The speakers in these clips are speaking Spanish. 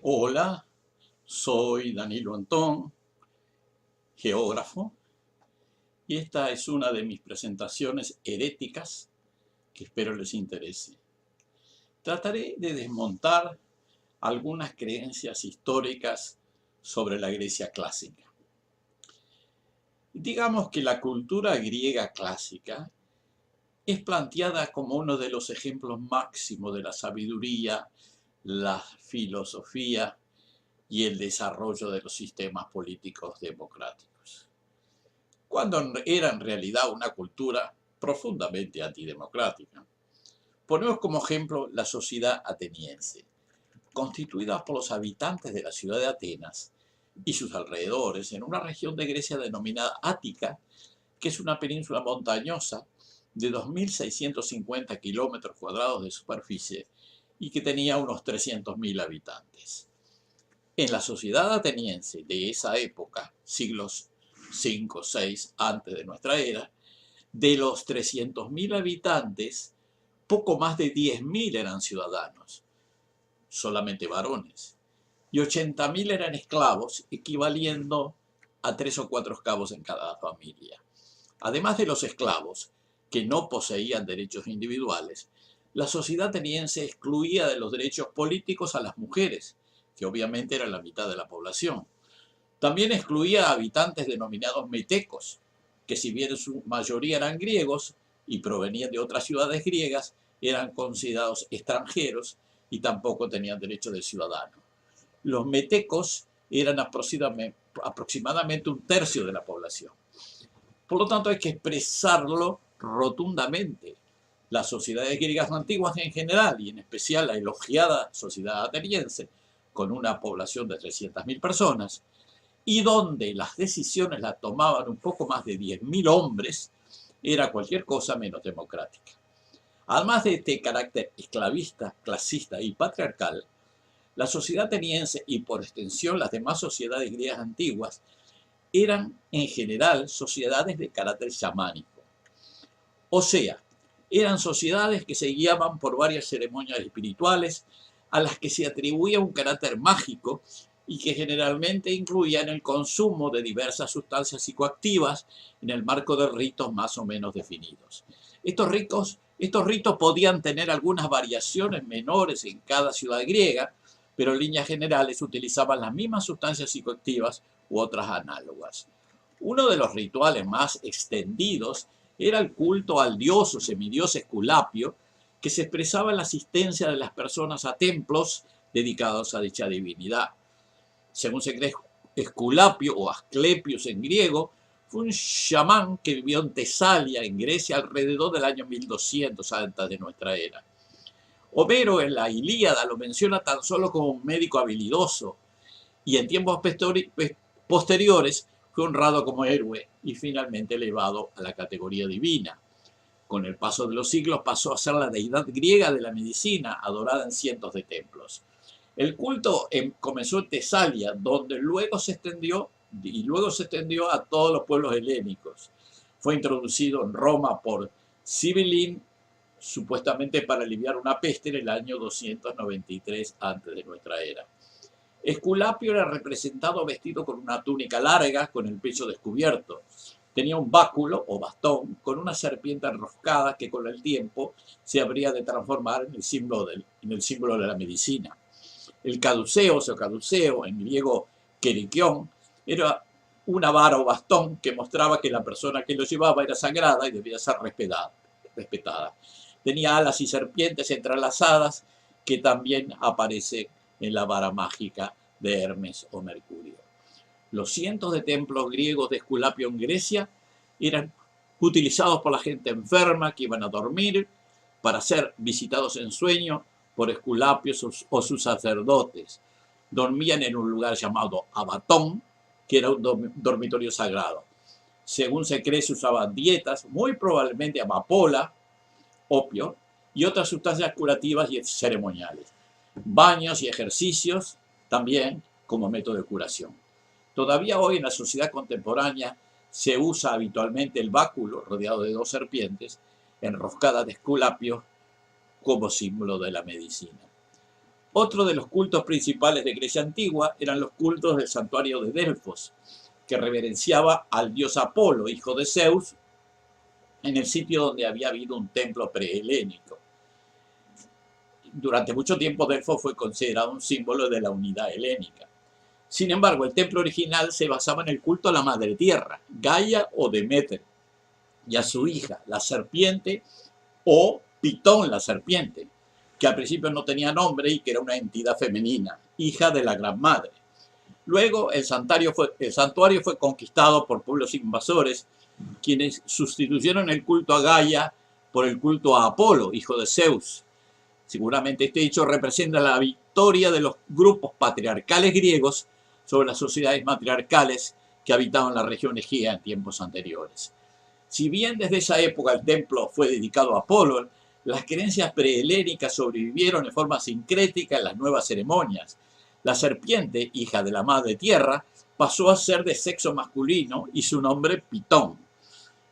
Hola, soy Danilo Antón, geógrafo, y esta es una de mis presentaciones heréticas que espero les interese. Trataré de desmontar algunas creencias históricas sobre la Grecia clásica. Digamos que la cultura griega clásica es planteada como uno de los ejemplos máximos de la sabiduría, la filosofía y el desarrollo de los sistemas políticos democráticos, cuando era en realidad una cultura profundamente antidemocrática. Ponemos como ejemplo la sociedad ateniense, constituida por los habitantes de la ciudad de Atenas y sus alrededores en una región de Grecia denominada Ática, que es una península montañosa de 2.650 kilómetros cuadrados de superficie y que tenía unos 300.000 habitantes. En la sociedad ateniense de esa época, siglos 5, 6 antes de nuestra era, de los 300.000 habitantes, poco más de 10.000 eran ciudadanos, solamente varones, y 80.000 eran esclavos, equivaliendo a 3 o 4 esclavos en cada familia. Además de los esclavos, que no poseían derechos individuales, la sociedad ateniense excluía de los derechos políticos a las mujeres, que obviamente eran la mitad de la población. También excluía a habitantes denominados metecos, que si bien en su mayoría eran griegos y provenían de otras ciudades griegas, eran considerados extranjeros y tampoco tenían derecho de ciudadano. Los metecos eran aproximadamente un tercio de la población. Por lo tanto, hay que expresarlo rotundamente. Las sociedades griegas antiguas en general, y en especial la elogiada sociedad ateniense, con una población de 300.000 personas, y donde las decisiones las tomaban un poco más de 10.000 hombres, era cualquier cosa menos democrática. Además de este carácter esclavista, clasista y patriarcal, la sociedad ateniense y por extensión las demás sociedades griegas antiguas eran en general sociedades de carácter chamánico. O sea, eran sociedades que se guiaban por varias ceremonias espirituales a las que se atribuía un carácter mágico y que generalmente incluían el consumo de diversas sustancias psicoactivas en el marco de ritos más o menos definidos. Estos ritos podían tener algunas variaciones menores en cada ciudad griega, pero en líneas generales utilizaban las mismas sustancias psicoactivas u otras análogas. Uno de los rituales más extendidos era el culto al dios o semidios Esculapio, que se expresaba en la asistencia de las personas a templos dedicados a dicha divinidad. Según se cree, Esculapio o Asclepios en griego fue un chamán que vivió en Tesalia, en Grecia, alrededor del año 1200 antes de nuestra era. Homero en la Ilíada lo menciona tan solo como un médico habilidoso y en tiempos posteriores fue honrado como héroe y finalmente elevado a la categoría divina. Con el paso de los siglos pasó a ser la deidad griega de la medicina, adorada en cientos de templos. El culto comenzó en Tesalia, donde luego se extendió a todos los pueblos helénicos. Fue introducido en Roma por Cibilín, supuestamente para aliviar una peste en el año 293 antes de nuestra era. Esculapio era representado vestido con una túnica larga, con el pecho descubierto. Tenía un báculo o bastón con una serpiente enroscada que con el tiempo se habría de transformar en el símbolo de la medicina. El caduceo o caduceo, en griego kerikion, era una vara o bastón que mostraba que la persona que lo llevaba era sagrada y debía ser respetada. Tenía alas y serpientes entrelazadas que también aparecen en la vara mágica de Hermes o Mercurio. Los cientos de templos griegos de Esculapio en Grecia eran utilizados por la gente enferma que iban a dormir para ser visitados en sueño por Esculapios o sus sacerdotes. Dormían en un lugar llamado Abatón, que era un dormitorio sagrado. Según se cree, se usaban dietas, muy probablemente amapola, opio y otras sustancias curativas y ceremoniales. Baños y ejercicios también como método de curación. Todavía hoy en la sociedad contemporánea se usa habitualmente el báculo rodeado de dos serpientes enroscadas de Esculapio como símbolo de la medicina. Otro de los cultos principales de Grecia antigua eran los cultos del santuario de Delfos, que reverenciaba al dios Apolo, hijo de Zeus, en el sitio donde había habido un templo prehelénico. Durante mucho tiempo Delfos fue considerado un símbolo de la unidad helénica. Sin embargo, el templo original se basaba en el culto a la madre tierra, Gaia o Demeter, y a su hija, la serpiente o Pitón, la serpiente, que al principio no tenía nombre y que era una entidad femenina, hija de la Gran Madre. Luego el santuario fue conquistado por pueblos invasores, quienes sustituyeron el culto a Gaia por el culto a Apolo, hijo de Zeus. Seguramente este hecho representa la victoria de los grupos patriarcales griegos sobre las sociedades matriarcales que habitaban la región Egea en tiempos anteriores. Si bien desde esa época el templo fue dedicado a Apolo, las creencias prehelénicas sobrevivieron de forma sincrética en las nuevas ceremonias. La serpiente, hija de la madre tierra, pasó a ser de sexo masculino y su nombre Pitón.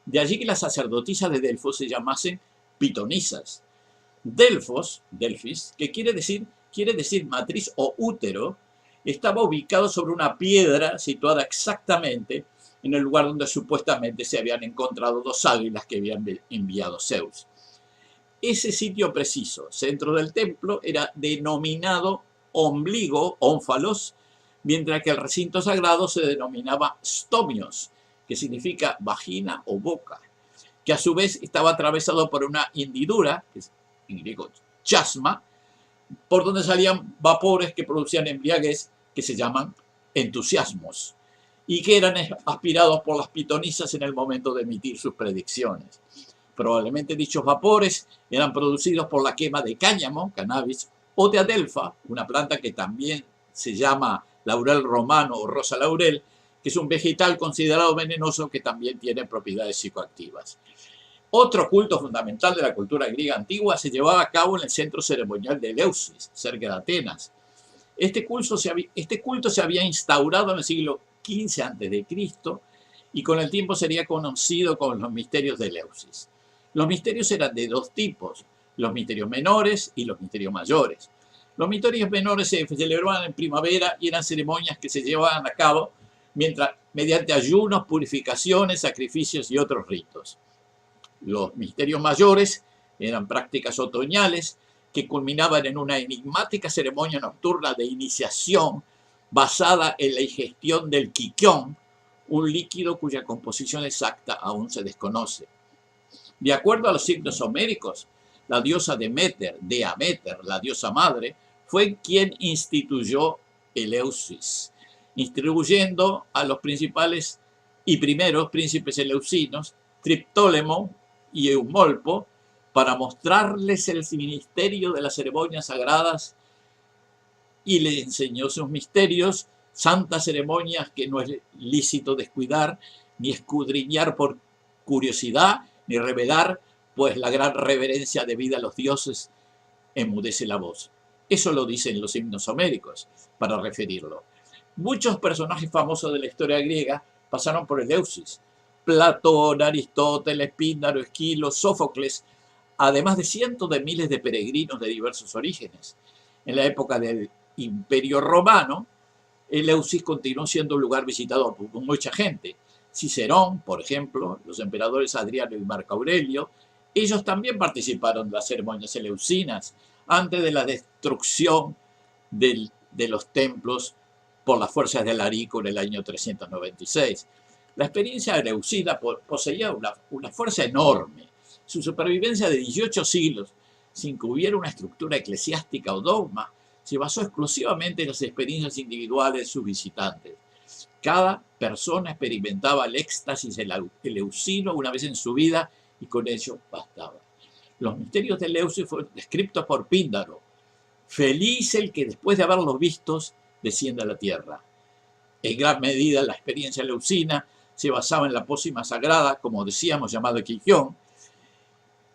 De allí que las sacerdotisas de Delfos se llamasen pitonisas. Delfis, que quiere decir matriz o útero, estaba ubicado sobre una piedra situada exactamente en el lugar donde supuestamente se habían encontrado dos águilas que habían enviado Zeus. Ese sitio preciso, centro del templo, era denominado ombligo, ónfalos, mientras que el recinto sagrado se denominaba stomios, que significa vagina o boca, que a su vez estaba atravesado por una hendidura, que es en griego chasma, por donde salían vapores que producían embriaguez, que se llaman entusiasmos, y que eran aspirados por las pitonisas en el momento de emitir sus predicciones. Probablemente dichos vapores eran producidos por la quema de cáñamo, cannabis, o de adelfa, una planta que también se llama laurel romano o rosa laurel, que es un vegetal considerado venenoso que también tiene propiedades psicoactivas. Otro culto fundamental de la cultura griega antigua se llevaba a cabo en el centro ceremonial de Eleusis, cerca de Atenas. Este culto se había instaurado en el siglo XV a.C. y con el tiempo sería conocido como los misterios de Eleusis. Los misterios eran de dos tipos, los misterios menores y los misterios mayores. Los misterios menores se celebraban en primavera y eran ceremonias que se llevaban a cabo mediante ayunos, purificaciones, sacrificios y otros ritos. Los misterios mayores eran prácticas otoñales que culminaban en una enigmática ceremonia nocturna de iniciación basada en la ingestión del quiquión, un líquido cuya composición exacta aún se desconoce. De acuerdo a los signos homéricos, la diosa Demeter, la diosa madre, fue quien instituyó Eleusis, instruyendo a los principales y primeros príncipes eleusinos, Triptólemo y Eumolpo, para mostrarles el ministerio de las ceremonias sagradas, y le enseñó sus misterios, santas ceremonias que no es lícito descuidar, ni escudriñar por curiosidad, ni revelar, pues la gran reverencia debida a los dioses enmudece la voz. Eso lo dicen los himnos homéricos para referirlo. Muchos personajes famosos de la historia griega pasaron por Eleusis. Platón, Aristóteles, Píndaro, Esquilo, Sófocles, además de cientos de miles de peregrinos de diversos orígenes. En la época del Imperio Romano, Eleusis continuó siendo un lugar visitado por mucha gente. Cicerón, por ejemplo, los emperadores Adriano y Marco Aurelio, ellos también participaron de las ceremonias eleusinas antes de la destrucción de los templos por las fuerzas de Alarico en el año 396. La experiencia eleusina poseía una fuerza enorme. Su supervivencia de 18 siglos, sin que hubiera una estructura eclesiástica o dogma, se basó exclusivamente en las experiencias individuales de sus visitantes. Cada persona experimentaba el éxtasis eleusino una vez en su vida y con ello bastaba. Los misterios de Eleusis fueron descritos por Píndaro. Feliz el que después de haberlos vistos desciende a la tierra. En gran medida la experiencia eleusina se basaba en la pócima sagrada, como decíamos, llamada quiquión.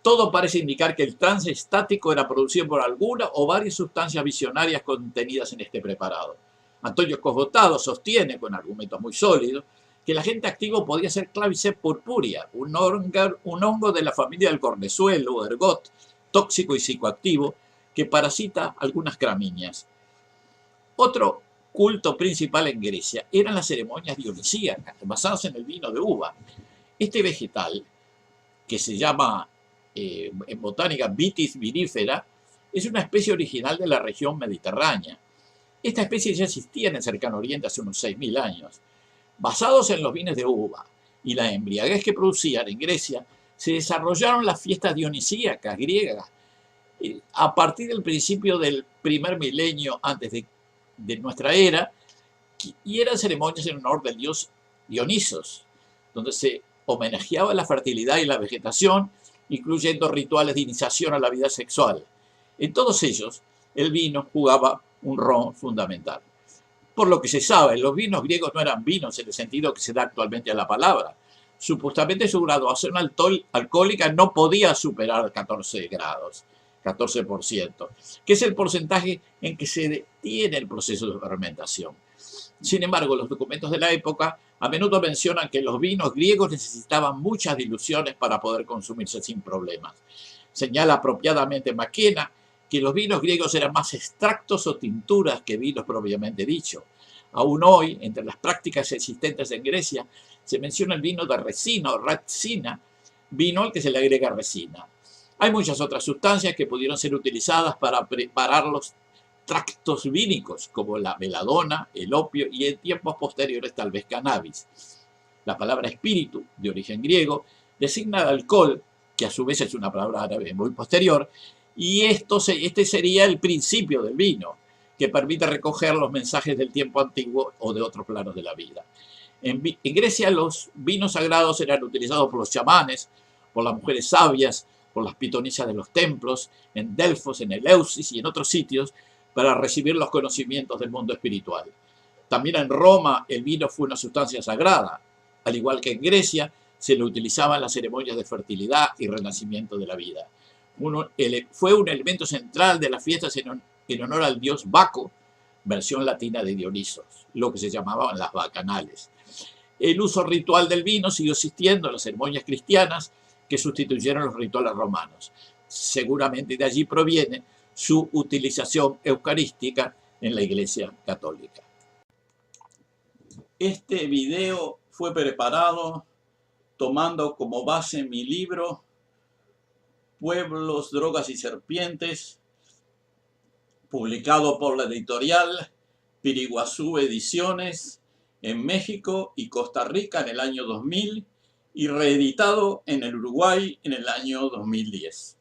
Todo parece indicar que el trance estático era producido por alguna o varias sustancias visionarias contenidas en este preparado. Antonio Cosgotado sostiene, con argumentos muy sólidos, que el agente activo podía ser Claviceps purpurea, un hongo de la familia del cornezuelo o ergot, tóxico y psicoactivo, que parasita algunas gramíneas. Otro culto principal en Grecia eran las ceremonias dionisíacas, basadas en el vino de uva. Este vegetal, que se llama en botánica Vitis vinifera, es una especie original de la región mediterránea. Esta especie ya existía en el cercano oriente hace unos 6.000 años. Basados en los vinos de uva y la embriaguez que producían en Grecia, se desarrollaron las fiestas dionisíacas griegas. A partir del principio del primer milenio antes de nuestra era, y eran ceremonias en honor del dios Dionisos, donde se homenajeaba la fertilidad y la vegetación, incluyendo rituales de iniciación a la vida sexual. En todos ellos, el vino jugaba un rol fundamental. Por lo que se sabe, los vinos griegos no eran vinos en el sentido que se da actualmente a la palabra. Supuestamente su graduación alcohólica no podía superar 14 grados, 14%, que es el porcentaje en que se detiene el proceso de fermentación. Sin embargo, los documentos de la época a menudo mencionan que los vinos griegos necesitaban muchas diluciones para poder consumirse sin problemas. Señala apropiadamente McKenna que los vinos griegos eran más extractos o tinturas que vinos propiamente dicho. Aún hoy, entre las prácticas existentes en Grecia, se menciona el vino de resina o ratsina, vino al que se le agrega resina. Hay muchas otras sustancias que pudieron ser utilizadas para preparar los tractos vínicos, como la beladona, el opio y en tiempos posteriores tal vez cannabis. La palabra espíritu, de origen griego, designa el alcohol, que a su vez es una palabra árabe muy posterior, y este sería el principio del vino, que permite recoger los mensajes del tiempo antiguo o de otros planos de la vida. En Grecia los vinos sagrados eran utilizados por los chamanes, por las mujeres sabias, por las pitonisas de los templos, en Delfos, en Eleusis y en otros sitios, para recibir los conocimientos del mundo espiritual. También en Roma el vino fue una sustancia sagrada. Al igual que en Grecia, se lo utilizaba en las ceremonias de fertilidad y renacimiento de la vida. Fue un elemento central de las fiestas en honor al dios Baco, versión latina de Dionisos, lo que se llamaban las bacanales. El uso ritual del vino siguió existiendo en las ceremonias cristianas que sustituyeron los rituales romanos. Seguramente de allí proviene su utilización eucarística en la Iglesia Católica. Este video fue preparado tomando como base mi libro Pueblos, Drogas y Serpientes, publicado por la editorial Piriguazú Ediciones en México y Costa Rica en el año 2000 y reeditado en el Uruguay en el año 2010.